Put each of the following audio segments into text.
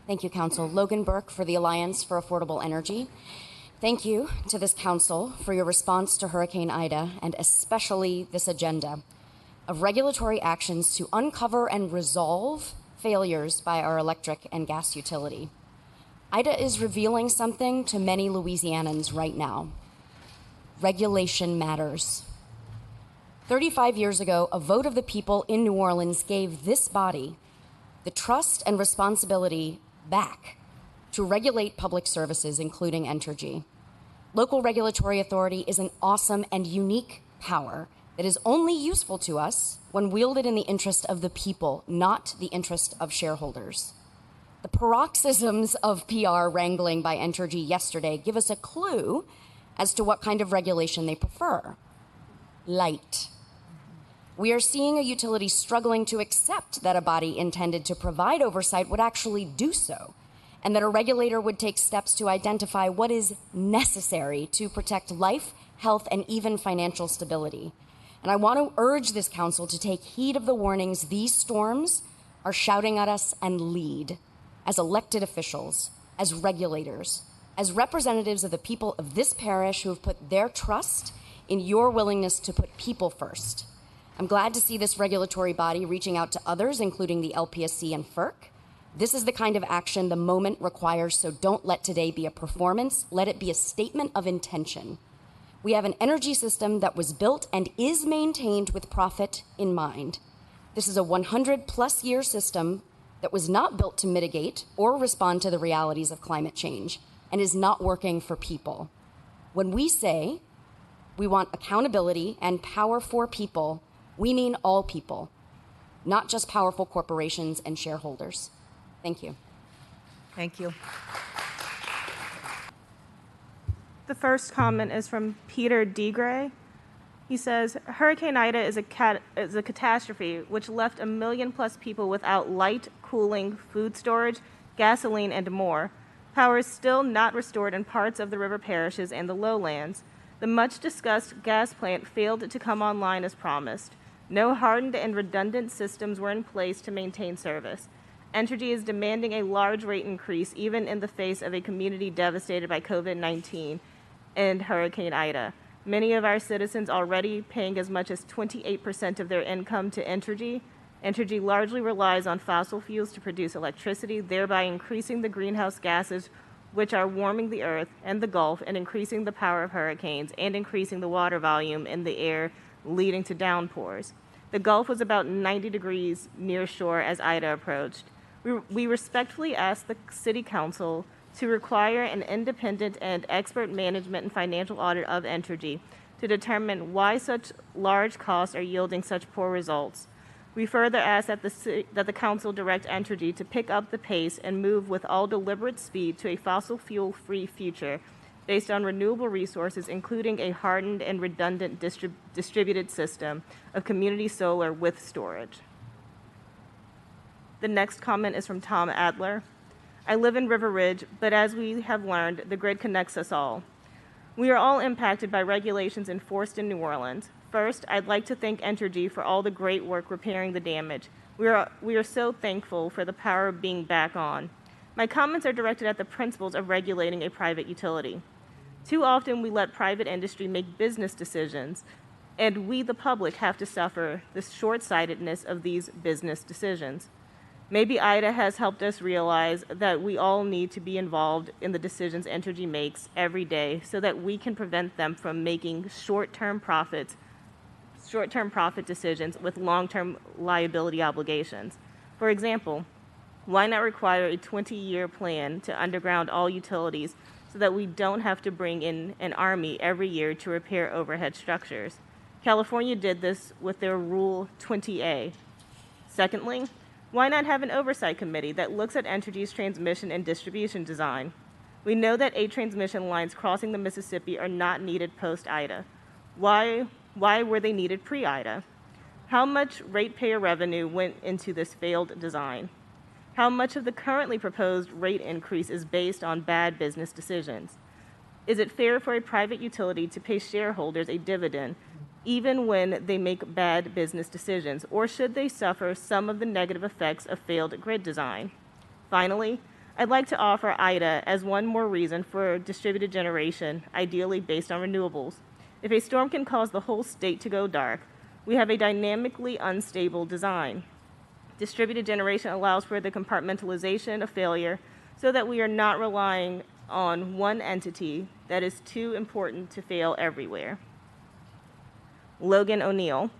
Thank you, Council. Logan Burke for the Alliance for Affordable Energy. Thank you to this Council for your response to Hurricane Ida, and especially this agenda of regulatory actions to uncover and resolve failures by our electric and gas utility. Ida is revealing something to many Louisianans right now. Regulation matters. 35 years ago, a vote of the people in New Orleans gave this body the trust and responsibility back to regulate public services, including Entergy. Local regulatory authority is an awesome and unique power that is only useful to us when wielded in the interest of the people, not the interest of shareholders. The paroxysms of PR wrangling by Entergy yesterday give us a clue as to what kind of regulation they prefer. Light. We are seeing a utility struggling to accept that a body intended to provide oversight would actually do so, and that a regulator would take steps to identify what is necessary to protect life, health, and even financial stability. And I want to urge this Council to take heed of the warnings these storms are shouting at us and lead as elected officials, as regulators, as representatives of the people of this parish who have put their trust in your willingness to put people first. I'm glad to see this regulatory body reaching out to others, including the LPSC and FERC. This is the kind of action the moment requires, so don't let today be a performance. Let it be a statement of intention. We have an energy system that was built and is maintained with profit in mind. This is a 100-plus year system that was not built to mitigate or respond to the realities of climate change and is not working for people. When we say we want accountability and power for people, we mean all people, not just powerful corporations and shareholders. Thank you. Thank you. The first comment is from Peter Degray. He says, Hurricane Ida is a catastrophe which left 1 million-plus people without light, cooling, food storage, gasoline, and more. Power is still not restored in parts of the river parishes and the lowlands. The much-discussed gas plant failed to come online as promised. No hardened and redundant systems were in place to maintain service. Entergy is demanding a large rate increase even in the face of a community devastated by COVID-19 and Hurricane Ida. Many of our citizens already paying as much as 28% of their income to Entergy. Entergy largely relies on fossil fuels to produce electricity, thereby increasing the greenhouse gases which are warming the earth and the Gulf and increasing the power of hurricanes and increasing the water volume in the air, leading to downpours. The Gulf was about 90 degrees near shore as Ida approached. We respectfully ask the City Council to require an independent and expert management and financial audit of Entergy to determine why such large costs are yielding such poor results. We further ask that the Council direct Entergy to pick up the pace and move with all deliberate speed to a fossil fuel-free future based on renewable resources, including a hardened and redundant distributed system of community solar with storage. The next comment is from Tom Adler. I live in River Ridge, but as we have learned, the grid connects us all. We are all impacted by regulations enforced in New Orleans. First, I'd like to thank Entergy for all the great work repairing the damage. We are so thankful for the power of being back on. My comments are directed at the principles of regulating a private utility. Too often we let private industry make business decisions, and we, the public, have to suffer the short-sightedness of these business decisions. Maybe Ida has helped us realize that we all need to be involved in the decisions Entergy makes every day so that we can prevent them from making short-term profit decisions with long-term liability obligations. For example, why not require a 20-year plan to underground all utilities so that we don't have to bring in an army every year to repair overhead structures? California did this with their Rule 20A. Secondly, why not have an oversight committee that looks at Entergy's transmission and distribution design? We know that 8 transmission lines crossing the Mississippi are not needed post-Ida. Why were they needed pre-Ida? How much ratepayer revenue went into this failed design? How much of the currently proposed rate increase is based on bad business decisions? Is it fair for a private utility to pay shareholders a dividend even when they make bad business decisions, or should they suffer some of the negative effects of failed grid design? Finally, I'd like to offer IDA as one more reason for distributed generation, ideally based on renewables. If a storm can cause the whole state to go dark, we have a dynamically unstable design. Distributed generation allows for the compartmentalization of failure so that we are not relying on one entity that is too important to fail everywhere. Logan O'Neill.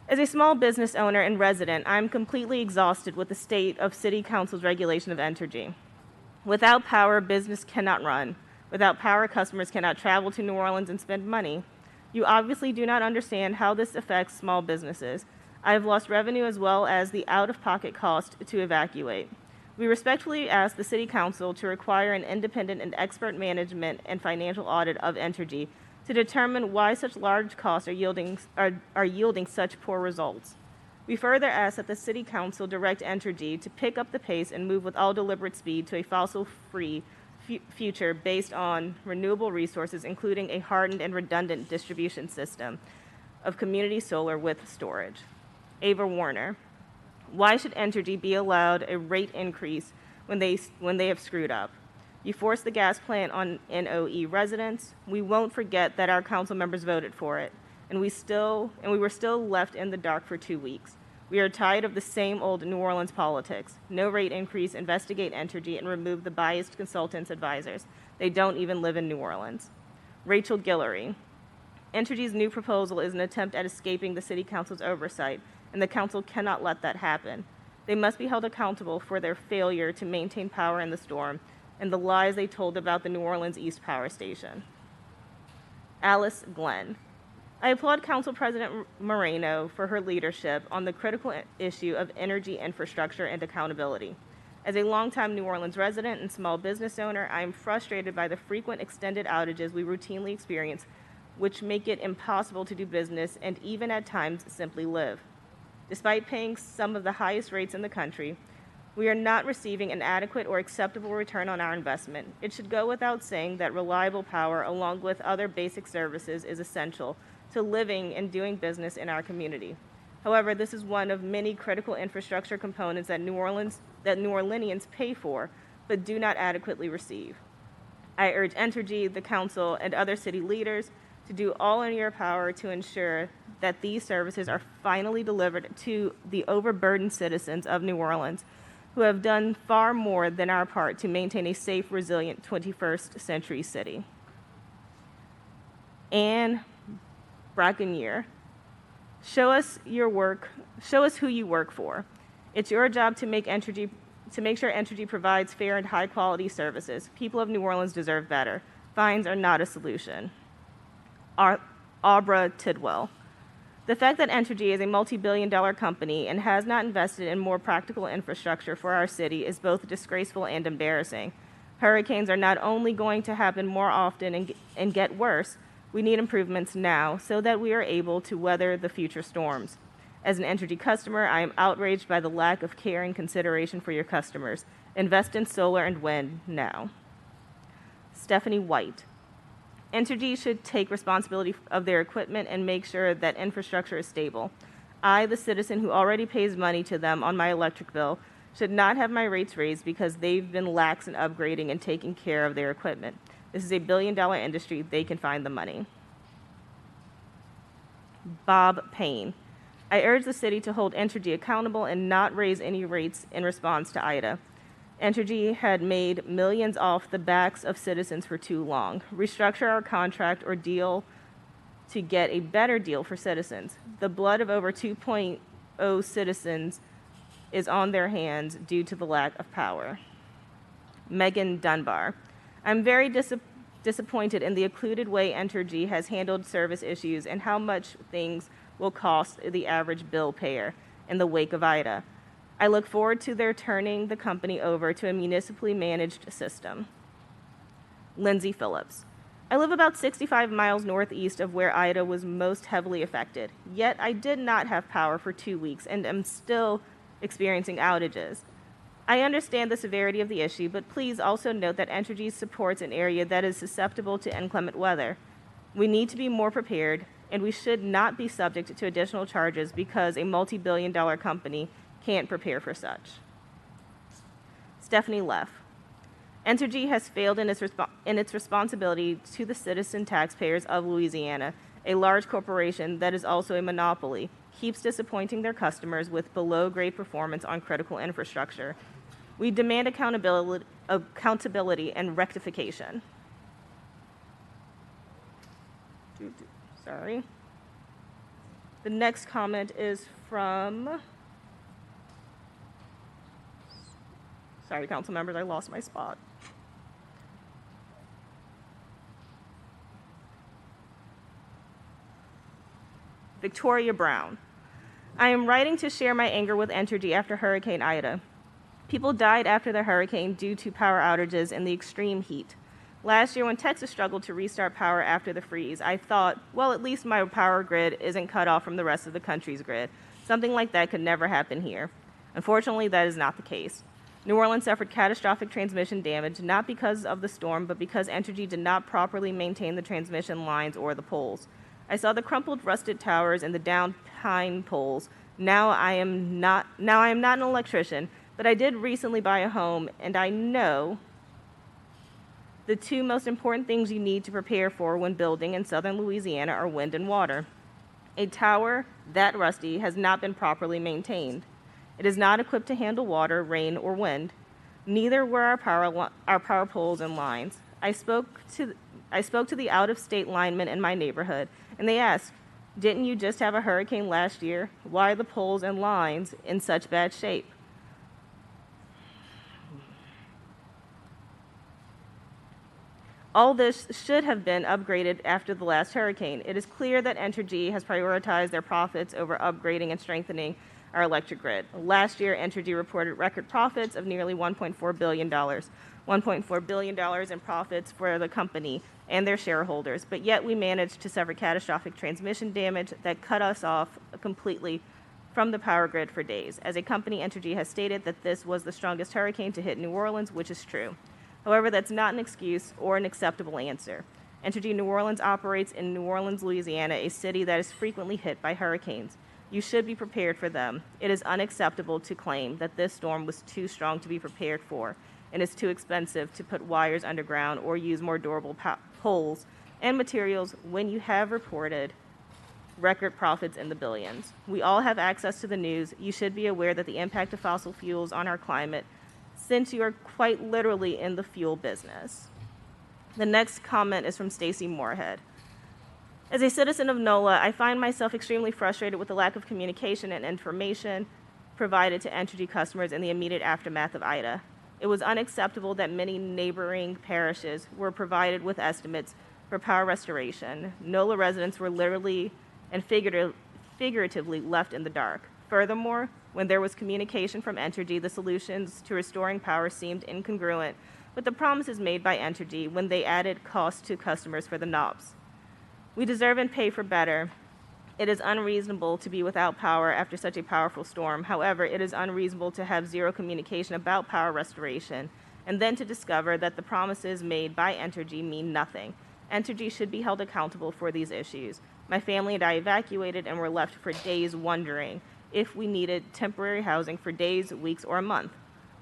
As a small business owner and resident, I'm completely exhausted with the state of City Council's regulation of Entergy. Without power, business cannot run. Without power, customers cannot travel to New Orleans and spend money. You obviously do not understand how this affects small businesses. I have lost revenue as well as the out-of-pocket cost to evacuate. We respectfully ask the City Council to require an independent and expert management and financial audit of Entergy to determine why such large costs are yielding such poor results. We further ask that the City Council direct Entergy to pick up the pace and move with all deliberate speed to a fossil-free future based on renewable resources, including a hardened and redundant distribution system of community solar with storage. Ava Warner. Why should Entergy be allowed a rate increase when they have screwed up? You forced the gas plant on NOE residents. We won't forget that our council members voted for it, and we were still left in the dark for 2 weeks. We are tired of the same old New Orleans politics. No rate increase, investigate Entergy, and remove the biased consultants' advisors. They don't even live in New Orleans. Rachel Guillory. Entergy's new proposal is an attempt at escaping the City Council's oversight, and the council cannot let that happen. They must be held accountable for their failure to maintain power in the storm and the lies they told about the New Orleans East Power Station. Alice Glenn. I applaud Council President Moreno for her leadership on the critical issue of energy infrastructure and accountability. As a longtime New Orleans resident and small business owner, I am frustrated by the frequent extended outages we routinely experience, which make it impossible to do business and even at times simply live. Despite paying some of the highest rates in the country, we are not receiving an adequate or acceptable return on our investment. It should go without saying that reliable power, along with other basic services, is essential to living and doing business in our community. However, this is one of many critical infrastructure components that New Orleanians pay for but do not adequately receive. I urge Entergy, the council, and other city leaders to do all in your power to ensure that these services are finally delivered to the overburdened citizens of New Orleans, who have done far more than our part to maintain a safe, resilient 21st century city. Anne Brackenier. Show us who you work for. It's your job to make sure Entergy provides fair and high quality services. People of New Orleans deserve better. Fines are not a solution. Abra Tidwell. The fact that Entergy is a multi-billion-dollar company and has not invested in more practical infrastructure for our city is both disgraceful and embarrassing. Hurricanes are not only going to happen more often and get worse, we need improvements now so that we are able to weather the future storms. As an Entergy customer, I am outraged by the lack of care and consideration for your customers. Invest in solar and wind now. Stephanie White. Entergy should take responsibility of their equipment and make sure that infrastructure is stable. I, the citizen who already pays money to them on my electric bill, should not have my rates raised because they've been lax in upgrading and taking care of their equipment. This is a billion-dollar industry. They can find the money. Bob Payne. I urge the city to hold Entergy accountable and not raise any rates in response to Ida. Entergy had made millions off the backs of citizens for too long. Restructure our contract or deal to get a better deal for citizens. The blood of over 2.0 citizens is on their hands due to the lack of power. Megan Dunbar. I'm very disappointed in the occluded way Entergy has handled service issues and how much things will cost the average bill payer in the wake of Ida. I look forward to their turning the company over to a municipally managed system. Lindsay Phillips. I live about 65 miles northeast of where Ida was most heavily affected, yet I did not have power for 2 weeks and am still experiencing outages. I understand the severity of the issue, but please also note that Entergy supports an area that is susceptible to inclement weather. We need to be more prepared, and we should not be subject to additional charges because a multi-billion-dollar company can't prepare for such. Stephanie Leff. Entergy has failed in its responsibility to the citizen taxpayers of Louisiana. A large corporation that is also a monopoly keeps disappointing their customers with below-grade performance on critical infrastructure. We demand accountability and rectification. Sorry. The next comment is from... Sorry, council members, I lost my spot. Victoria Brown. I am writing to share my anger with Entergy after Hurricane Ida. People died after the hurricane due to power outages and the extreme heat. Last year, when Texas struggled to restart power after the freeze, I thought, well, at least my power grid isn't cut off from the rest of the country's grid. Something like that could never happen here. Unfortunately, that is not the case. New Orleans suffered catastrophic transmission damage, not because of the storm, but because Entergy did not properly maintain the transmission lines or the poles. I saw the crumpled, rusted towers and the downed pine poles. Now I am not an electrician, but I did recently buy a home, and I know the two most important things you need to prepare for when building in southern Louisiana are wind and water. A tower that rusty has not been properly maintained. It is not equipped to handle water, rain, or wind. Neither were our power poles and lines. I spoke to the out-of-state linemen in my neighborhood, and they asked, "Didn't you just have a hurricane last year? Why are the poles and lines in such bad shape?" All this should have been upgraded after the last hurricane. It is clear that Entergy has prioritized their profits over upgrading and strengthening our electric grid. Last year, Entergy reported record profits of nearly $1.4 billion. $1.4 billion in profits for the company and their shareholders, but yet we managed to suffer catastrophic transmission damage that cut us off completely from the power grid for days. As a company, Entergy has stated that this was the strongest hurricane to hit New Orleans, which is true. However, that's not an excuse or an acceptable answer. Entergy New Orleans operates in New Orleans, Louisiana, a city that is frequently hit by hurricanes. You should be prepared for them. It is unacceptable to claim that this storm was too strong to be prepared for, and it's too expensive to put wires underground or use more durable poles and materials when you have reported record profits in the billions. We all have access to the news. You should be aware that the impact of fossil fuels on our climate, since you are quite literally in the fuel business. The next comment is from Stacy Moorhead. As a citizen of NOLA, I find myself extremely frustrated with the lack of communication and information provided to Entergy customers in the immediate aftermath of Ida. It was unacceptable that many neighboring parishes were provided with estimates for power restoration. NOLA residents were literally and figuratively left in the dark. Furthermore, when there was communication from Entergy, the solutions to restoring power seemed incongruent with the promises made by Entergy when they added costs to customers for the knobs. We deserve and pay for better. It is unreasonable to be without power after such a powerful storm. However, it is unreasonable to have zero communication about power restoration and then to discover that the promises made by Entergy mean nothing. Entergy should be held accountable for these issues. My family and I evacuated and were left for days wondering if we needed temporary housing for days, weeks, or a month.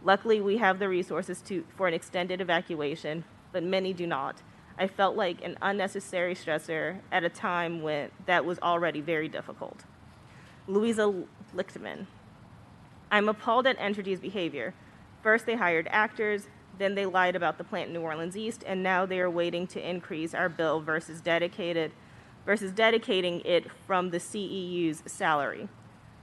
Luckily, we have the resources for an extended evacuation, but many do not. I felt like an unnecessary stressor at a time when that was already very difficult. Louisa Lichtman. I'm appalled at Entergy's behavior. First, they hired actors, then they lied about the plant in New Orleans East, and now they are waiting to increase our bill versus dedicating it from the CEU's salary.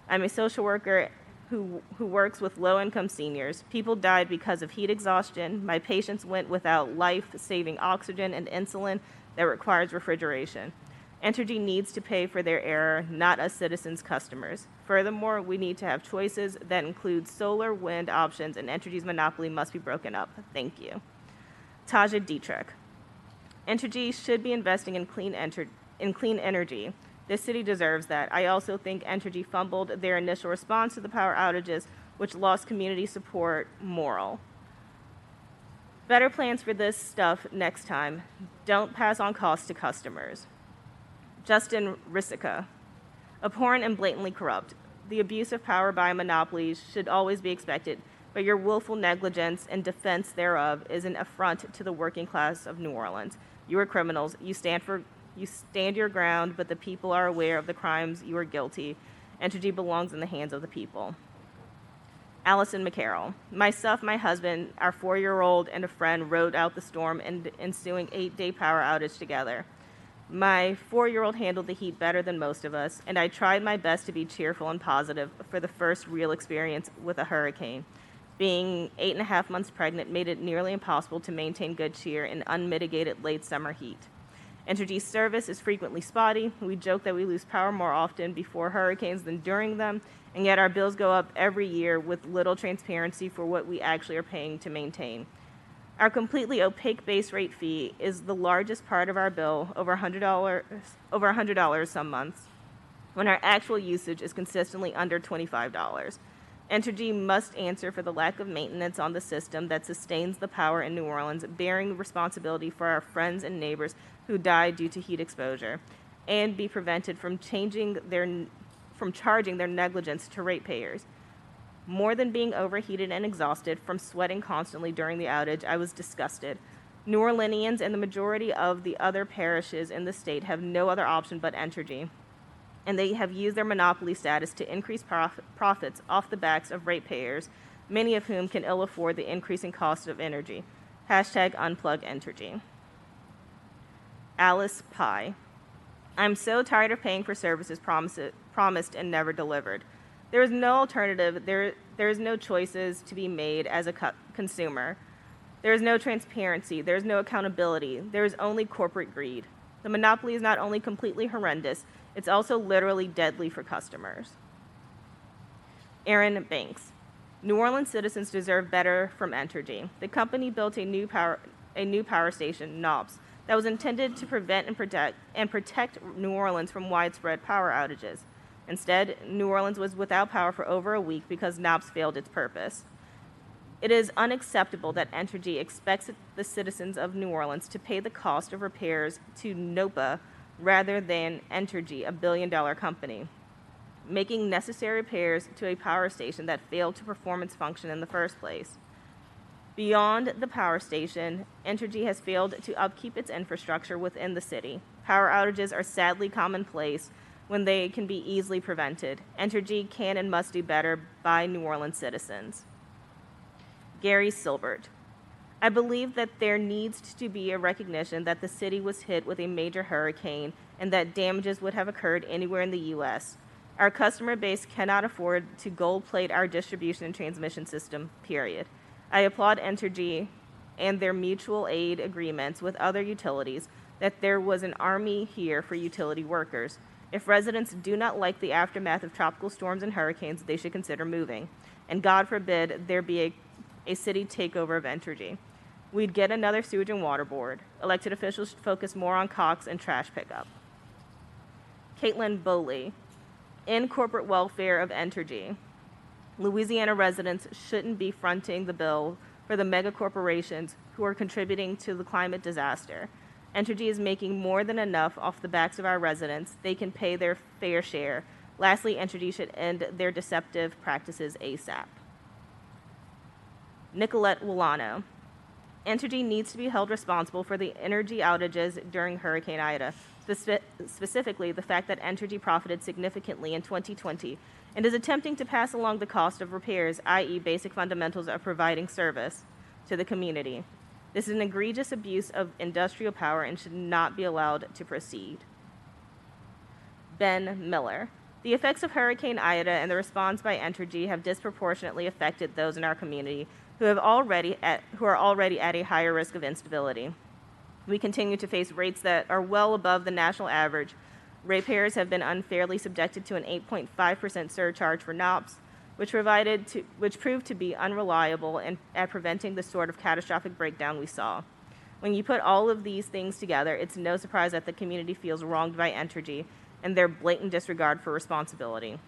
I'm a social worker who works with low-income seniors. People died because of heat exhaustion. My patients went without life-saving oxygen and insulin that requires refrigeration. Entergy needs to pay for their error, not us citizens, customers. Furthermore, we need to have choices that include solar, wind options, and Entergy's monopoly must be broken up. Thank you. Taja Dietrich. Entergy should be investing in clean energy. This city deserves that. I also think Entergy fumbled their initial response to the power outages, which lost community support moral. Better plans for this stuff next time. Don't pass on costs to customers. Justin Risica. Abhorrent and blatantly corrupt. The abuse of power by monopolies should always be expected. but your willful negligence and defense thereof is an affront to the working class of New Orleans. You are criminals. You stand your ground, but the people are aware of the crimes you are guilty. Entergy belongs in the hands of the people. Allison McCarroll. Myself, my husband, our 4-year-old, and a friend rode out the storm and ensuing 8-day power outage together. My 4-year-old handled the heat better than most of us, and I tried my best to be cheerful and positive for the first real experience with a hurricane. Being 8.5 months pregnant made it nearly impossible to maintain good cheer in unmitigated late summer heat. Entergy's service is frequently spotty. We joke that we lose power more often before hurricanes than during them, and yet our bills go up every year with little transparency for what we actually are paying to maintain. Our completely opaque base rate fee is the largest part of our bill, over $100 some months, when our actual usage is consistently under $25. Entergy must answer for the lack of maintenance on the system that sustains the power in New Orleans, bearing responsibility for our friends and neighbors who died due to heat exposure, and be prevented from charging their negligence to ratepayers. More than being overheated and exhausted from sweating constantly during the outage, I was disgusted. New Orleanians and the majority of the other parishes in the state have no other option but Entergy, and they have used their monopoly status to increase profits off the backs of ratepayers, many of whom can ill afford the increasing cost of energy. #unplug Entergy. Alice Pye. I'm so tired of paying for services promised and never delivered. There is no alternative. There is no choices to be made as a consumer. There is no transparency. There is no accountability. There is only corporate greed. The monopoly is not only completely horrendous, it's also literally deadly for customers. Aaron Banks. New Orleans citizens deserve better from Entergy. The company built a new power station, NOPS, that was intended to prevent and protect New Orleans from widespread power outages. Instead, New Orleans was without power for over a week because NOPS failed its purpose. It is unacceptable that Entergy expects the citizens of New Orleans to pay the cost of repairs to NOPA rather than Entergy, a billion-dollar company, making necessary repairs to a power station that failed to perform its function in the first place. Beyond the power station, Entergy has failed to upkeep its infrastructure within the city. Power outages are sadly commonplace when they can be easily prevented. Entergy can and must do better by New Orleans citizens. Gary Silbert. I believe that there needs to be a recognition that the city was hit with a major hurricane and that damages would have occurred anywhere in the U.S. Our customer base cannot afford to gold-plate our distribution and transmission system, period. I applaud Entergy and their mutual aid agreements with other utilities that there was an army here for utility workers. If residents do not like the aftermath of tropical storms and hurricanes, they should consider moving. And God forbid there be a city takeover of Entergy. We'd get another sewage and water board. Elected officials should focus more on COX and trash pickup. Caitlin Bowley. In corporate welfare of Entergy, Louisiana residents shouldn't be fronting the bill for the mega corporations who are contributing to the climate disaster. Entergy is making more than enough off the backs of our residents. They can pay their fair share. Lastly, Entergy should end their deceptive practices ASAP. Nicolette Willano. Entergy needs to be held responsible for the energy outages during Hurricane Ida, specifically the fact that Entergy profited significantly in 2020 and is attempting to pass along the cost of repairs, i.e. basic fundamentals of providing service, to the community. This is an egregious abuse of industrial power and should not be allowed to proceed. Ben Miller. The effects of Hurricane Ida and the response by Entergy have disproportionately affected those in our community who are already at a higher risk of instability. We continue to face rates that are well above the national average. Ratepayers have been unfairly subjected to an 8.5% surcharge for NOPS, which proved to be unreliable at preventing the sort of catastrophic breakdown we saw. When you put all of these things together, it's no surprise that the community feels wronged by Entergy and their blatant disregard for responsibility.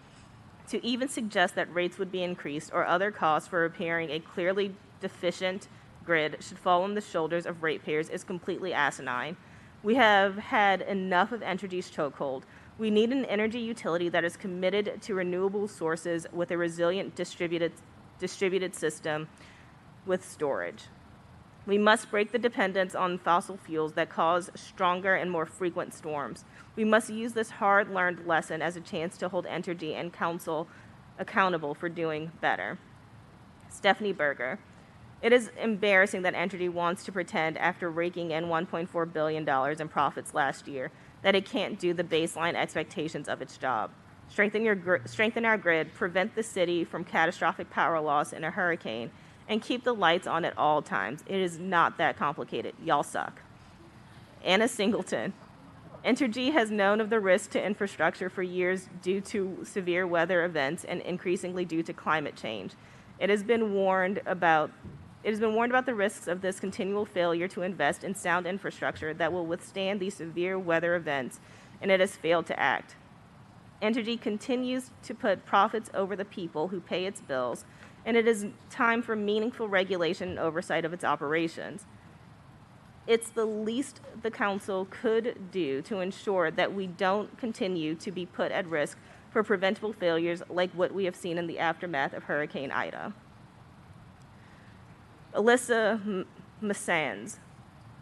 To even suggest that rates would be increased or other costs for repairing a clearly deficient grid should fall on the shoulders of ratepayers is completely asinine. We have had enough of Entergy's chokehold. We need an energy utility that is committed to renewable sources with a resilient distributed distributed system with storage. We must break the dependence on fossil fuels that cause stronger and more frequent storms. We must use this hard-learned lesson as a chance to hold Entergy and Council accountable for doing better. Stephanie Berger. It is embarrassing that Entergy wants to pretend, after raking in $1.4 billion in profits last year, that it can't do the baseline expectations of its job. Strengthen our grid, prevent the city from catastrophic power loss in a hurricane, and keep the lights on at all times. It is not that complicated. Y'all suck. Anna Singleton. Entergy has known of the risk to infrastructure for years due to severe weather events and increasingly due to climate change. It has been warned about the risks of this continual failure to invest in sound infrastructure that will withstand these severe weather events, and it has failed to act. Entergy continues to put profits over the people who pay its bills, and it is time for meaningful regulation and oversight of its operations. It's the least the council could do to ensure that we don't continue to be put at risk for preventable failures like what we have seen in the aftermath of Hurricane Ida. Alyssa Massans.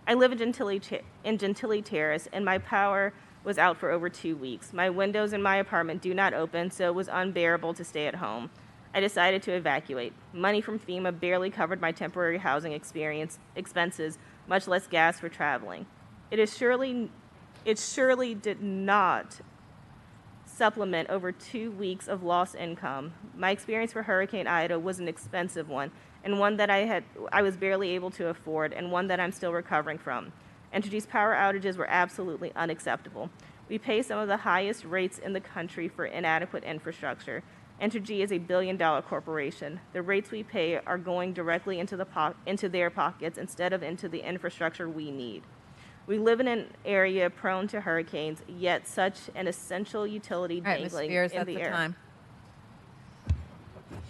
I live in Gentilly Terrace, and my power was out for over 2 weeks. My windows in my apartment do not open, so it was unbearable to stay at home. I decided to evacuate. Money from FEMA barely covered my temporary housing expenses, much less gas for traveling. It surely did not supplement over 2 weeks of lost income. My experience for Hurricane Ida was an expensive one, and one that I was barely able to afford, and one that I'm still recovering from. Entergy's power outages were absolutely unacceptable. We pay some of the highest rates in the country for inadequate infrastructure. Entergy is a billion-dollar corporation. The rates we pay are going directly into their pockets instead of into the infrastructure we need. We live in an area prone to hurricanes, yet such an essential utility dangling in the air. Ms. Spears, that's the time.